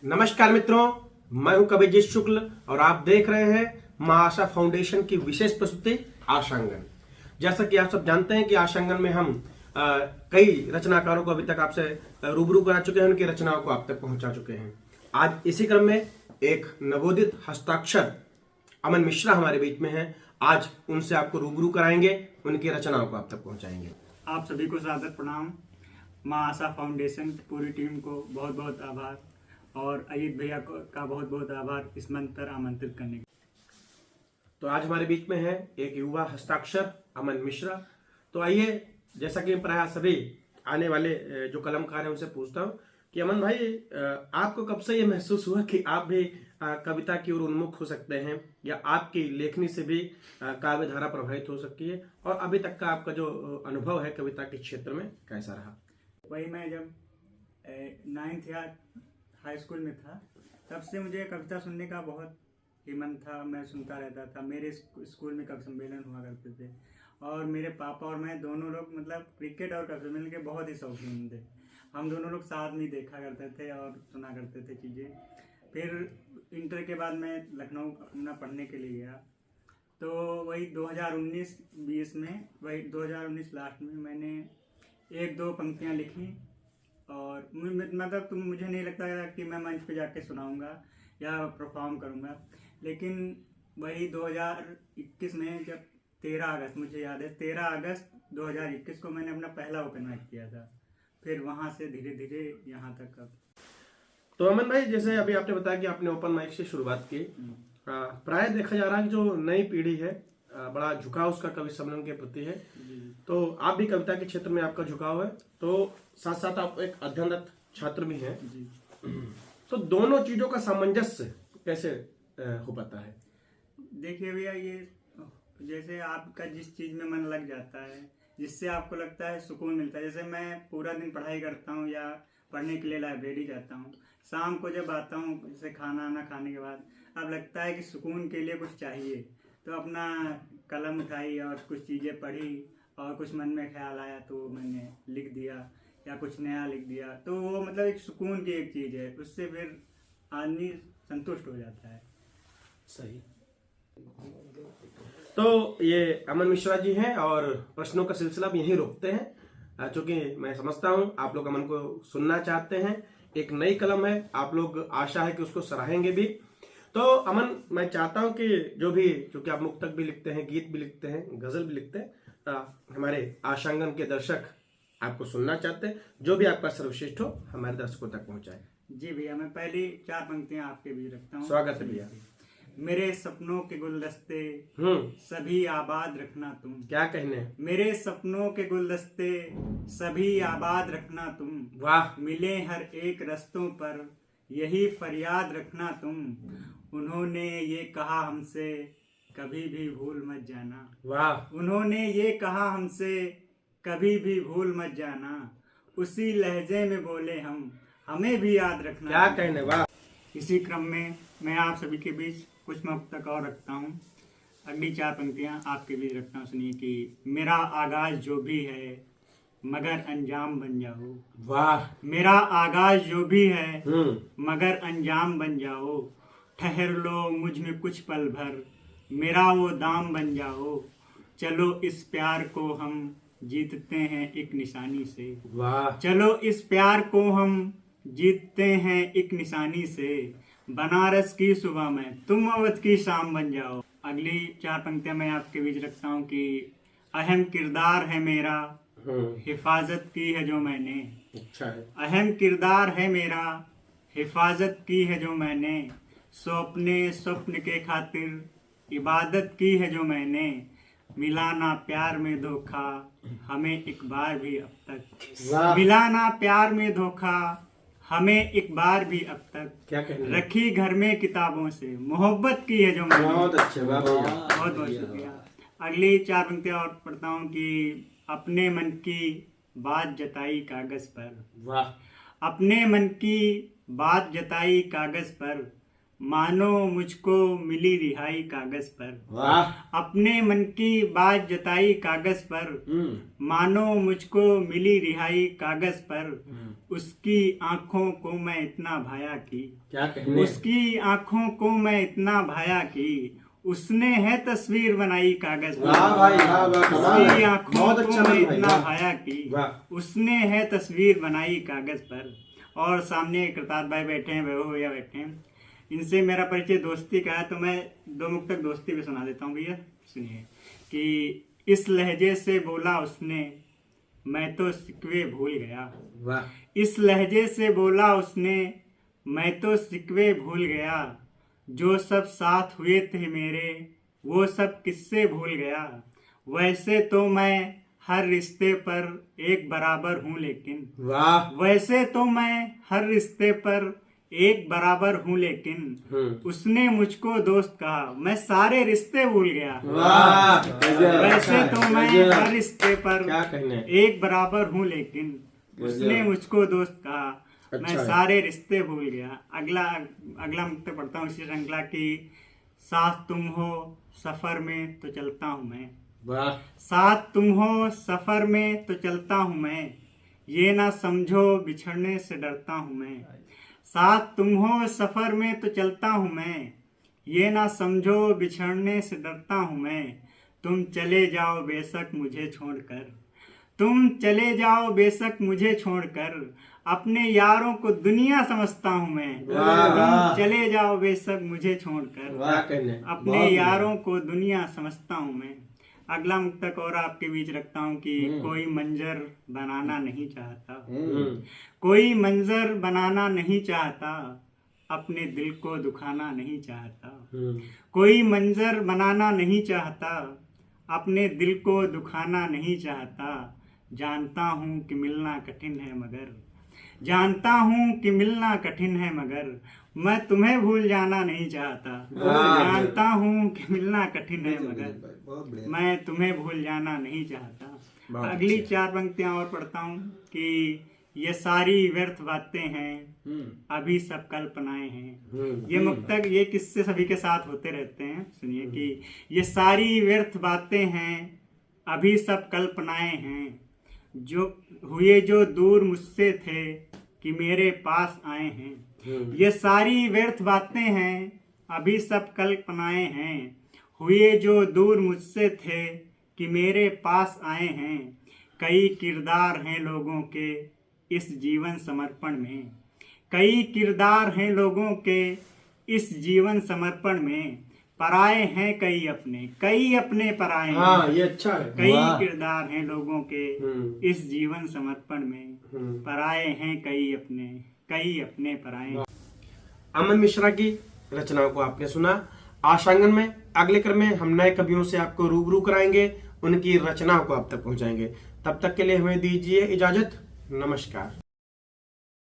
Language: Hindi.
नमस्कार मित्रों, मैं हूं कविजीत शुक्ल और आप देख रहे हैं मां आशा फाउंडेशन की विशेष प्रस्तुति आशांगन। जैसा कि आप सब जानते हैं कि आशांगन में हम कई रचनाकारों को अभी तक आपसे रूबरू करा चुके हैं, उनकी रचनाओं को आप तक पहुंचा चुके हैं। आज इसी क्रम में एक नवोदित हस्ताक्षर अमन मिश्रा हमारे बीच में है। आज उनसे आपको रूबरू कराएंगे, उनकी रचनाओं को आप तक पहुंचाएंगे। आप सभी को सादर प्रणाम। मां आशा फाउंडेशन की पूरी टीम को बहुत बहुत आभार और अजीत भैया का बहुत बहुत आभार इस मंच पर आमंत्रित करने के। तो आज हमारे बीच में है एक युवा हस्ताक्षर अमन मिश्रा। तो आइए, जैसा कि प्राय सभी आने वाले जो कलमकार हैं उनसे पूछता हूँ कि अमन भाई, आपको कब से ये महसूस हुआ कि आप भी कविता की ओर उन्मुख हो सकते हैं या आपकी लेखनी से भी काव्य धारा प्रभावित हो सकती है, और अभी तक का आपका जो अनुभव है कविता के क्षेत्र में कैसा रहा? वही मैं जब 9th या हाई स्कूल में था तब से मुझे कविता सुनने का बहुत ही मन था। मैं सुनता रहता था। मेरे स्कूल में कवि सम्मेलन हुआ करते थे और मेरे पापा और मैं दोनों लोग मतलब क्रिकेट और कवि सम्मेलन के बहुत ही शौकीन थे। हम दोनों लोग साथ में देखा करते थे और सुना करते थे चीज़ें। फिर इंटर के बाद मैं लखनऊ अपना पढ़ने के लिए गया, तो वही 2019-20 में, वही 2019 लास्ट में मैंने एक दो पंक्तियाँ लिखी और मतलब मुझे नहीं लगता कि मैं मंच पे जाके सुनाऊंगा या परफॉर्म करूंगा। लेकिन वही 2021 में जब 13 अगस्त, मुझे याद है 13 अगस्त 2021 को मैंने अपना पहला ओपन माइक किया था। फिर वहाँ से धीरे धीरे यहाँ तक। अब तो अमन भाई, जैसे अभी आपने बताया कि आपने ओपन माइक से शुरुआत की, प्राय देखा जा रहा है कि जो नई पीढ़ी है बड़ा झुकाव उसका कवि सम्मेलन के प्रति है। तो आप भी कविता के क्षेत्र में आपका झुकाव है, तो साथ साथ आप एक अध्ययनरत छात्र भी हैं। तो दोनों चीजों का सामंजस्य कैसे हो पाता है? देखिए भैया, ये जैसे आपका जिस चीज़ में मन लग जाता है, जिससे आपको लगता है सुकून मिलता है। जैसे मैं पूरा दिन पढ़ाई करता हूँ या पढ़ने के लिए लाइब्रेरी जाता हूँ, शाम को जब आता हूँ जैसे खाना ना खाने के बाद, अब लगता है कि सुकून के लिए कुछ चाहिए, तो अपना कलम उठाई और कुछ चीज़ें पढ़ी और कुछ मन में ख्याल आया तो मैंने लिख दिया या कुछ नया लिख दिया। तो वो मतलब एक सुकून की एक चीज़ है, उससे फिर आदमी संतुष्ट हो जाता है। सही। तो ये अमन मिश्रा जी हैं और प्रश्नों का सिलसिला भी यहीं रोकते हैं, चूंकि मैं समझता हूं आप लोग अमन को सुनना चाहते हैं। एक नई कलम है, आप लोग आशा है कि उसको सराहेंगे भी। तो अमन, मैं चाहता हूं कि जो भी, क्योंकि आप मुक्तक भी लिखते हैं, गीत भी लिखते हैं, गजल भी लिखते हैं, हमारे आशांगन के दर्शक आपको सुनना चाहते हैं। जो भी आपका सर्वश्रेष्ठ हो हमारे दर्शकों तक पहुंचाए। जी भैया, मैं पहली 4 पंक्तियां आपके बीच रखता हूँ। स्वागत है भैया। मेरे सपनों के गुलदस्ते सभी आबाद रखना तुम। क्या कहने? मेरे सपनों के गुलदस्ते सभी आबाद रखना तुम। वाह। मिले हर एक रस्तों पर यही फरियाद रखना तुम। उन्होंने ये कहा हमसे कभी भी भूल मत जाना। वाह। उन्होंने ये कहा हमसे कभी भी भूल मत जाना। उसी लहजे में बोले हम, हमें भी याद रखना। क्या कहने? वाह। इसी क्रम में मैं आप सभी के बीच कुछ मुक्तक और रखता हूँ। अगली 4 पंक्तियाँ आपके बीच रखता हूँ, सुनिए कि मेरा आगाज जो भी है मगर अंजाम बन जाओ। वाह। मेरा आगाज जो भी है मगर अंजाम बन जाओ। ठहर लो मुझ में कुछ पल भर, मेरा वो दाम बन जाओ। चलो इस प्यार को हम जीतते हैं एक निशानी से। वाह। चलो इस प्यार को हम जीतते हैं एक निशानी से। बनारस की सुबह में तुम अवध की शाम बन जाओ। अगली 4 पंक्तियां मैं आपके बीच रखता हूँ कि अहम किरदार है मेरा, हिफाजत की है जो मैंने। अच्छा है। अहम किरदार है मेरा, हिफाजत की है जो मैंने। स्वप्न के खातिर इबादत की है जो मैंने। मिला ना प्यार में धोखा हमें एक बार भी अब तक। मिला ना प्यार में धोखा हमें एक बार भी अब तक। क्या कहने? रखी घर में किताबों से मोहब्बत की है जो मैंने। बहुत अच्छे। वाह भैया, बहुत बहुत शुक्रिया। अगली 4 पंक्तियां और पढ़ता हूँ कि अपने मन की बात जताई कागज पर। वाह। अपने मन की बात जताई कागज पर। मानो मुझको मिली रिहाई कागज पर। वाह। अपने मन की बात जताई कागज पर, मानो मुझको मिली रिहाई कागज पर। उसकी आंखों को मैं इतना भाया कि, क्या कहने। उसकी आंखों को मैं इतना भाया कि, उसने है तस्वीर बनाई कागज पर। वाह भाई, वाह वाह, कमाल उसकी है। आंखों बहुत को अच्छा मैं लगा भाई, इतना वाह। भाया कि, वाह। उसने है तस्वीर बनाई कागज पर। और सामने कृतार्थ भाई बैठे हैं, वैभव भैया बैठे हैं। इनसे मेरा परिचय दोस्ती का है, तो मैं दो मुक्तक दोस्ती भी सुना देता हूँ भैया, सुनिए। कि इस लहजे से बोला उसने, मैं तो सिकवे भूल गया। वाह। इस लहजे से बोला उसने, मैं तो सिकवे भूल गया। जो सब साथ हुए थे मेरे, वो सब किससे भूल गया। वैसे तो मैं हर रिश्ते पर एक बराबर हूँ लेकिन, वाह। वैसे तो मैं हर रिश्ते पर एक बराबर हूँ लेकिन, उसने मुझको दोस्त कहा, मैं सारे रिश्ते भूल गया। वाह। वैसे तो मैं हर रिश्ते पर क्या कहने। एक बराबर हूँ लेकिन, उसने मुझको दोस्त कहा, मैं अच्छा है। सारे रिश्ते भूल गया। अगला मुक्त पढ़ता हूँ इसी श्रृंखला की। साथ तुम हो सफर में तो चलता हूँ मैं, वाह। साथ तुम हो सफर में तो चलता हूँ मैं। ये ना समझो बिछड़ने से डरता हूँ मैं। साथ तुम हो सफर में तो चलता हूँ मैं। ये ना समझो बिछड़ने से डरता हूँ मैं। तुम चले जाओ बेशक मुझे छोड़कर, तुम चले जाओ बेशक मुझे छोड़कर। अपने यारों को दुनिया समझता हूँ मैं। वाह, वाह। तुम चले जाओ बेशक मुझे छोड़कर, वाह कहने। अपने यारों को दुनिया समझता हूँ मैं। अगला मुक्तक और आपके बीच रखता हूँ कि कोई मंजर बनाना नहीं चाहता, कोई मंजर बनाना नहीं चाहता, अपने दिल को दुखाना नहीं चाहता। कोई मंजर बनाना नहीं चाहता, अपने दिल को दुखाना नहीं चाहता। जानता हूँ कि मिलना कठिन है मगर, जानता हूँ कि मिलना कठिन है मगर, मैं तुम्हें भूल जाना नहीं चाहता। जानता हूँ कि मिलना कठिन है मगर, मैं तुम्हें भूल जाना नहीं चाहता। अगली चार पंक्तियां और पढ़ता हूँ कि ये सारी व्यर्थ बातें हैं, अभी सब कल्पनाएं हैं। ये मुक्तक, ये किस्से सभी के साथ होते रहते हैं। सुनिए कि ये सारी व्यर्थ बातें हैं, अभी सब कल्पनाएं हैं। जो हुए जो दूर मुझसे थे कि मेरे पास आए हैं। ये सारी व्यर्थ बातें हैं, अभी सब कल्पनाएं हैं। हुए जो दूर मुझसे थे कि मेरे पास आए हैं। कई किरदार हैं लोगों के इस जीवन समर्पण में, कई किरदार हैं लोगों के इस जीवन समर्पण में। पराए हैं कई अपने पराए हैं। हाँ, ये अच्छा है। कई किरदार हैं लोगों के इस जीवन समर्पण में। पराए हैं कई अपने पराए हैं। अमन मिश्रा की रचनाओं को आपने सुना। आशांगन में अगले क्रम में हम नए कवियों से आपको रूबरू कराएंगे, उनकी रचनाओं को आप तक पहुंचाएंगे। तब तक के लिए हमें दीजिए इजाजत। नमस्कार।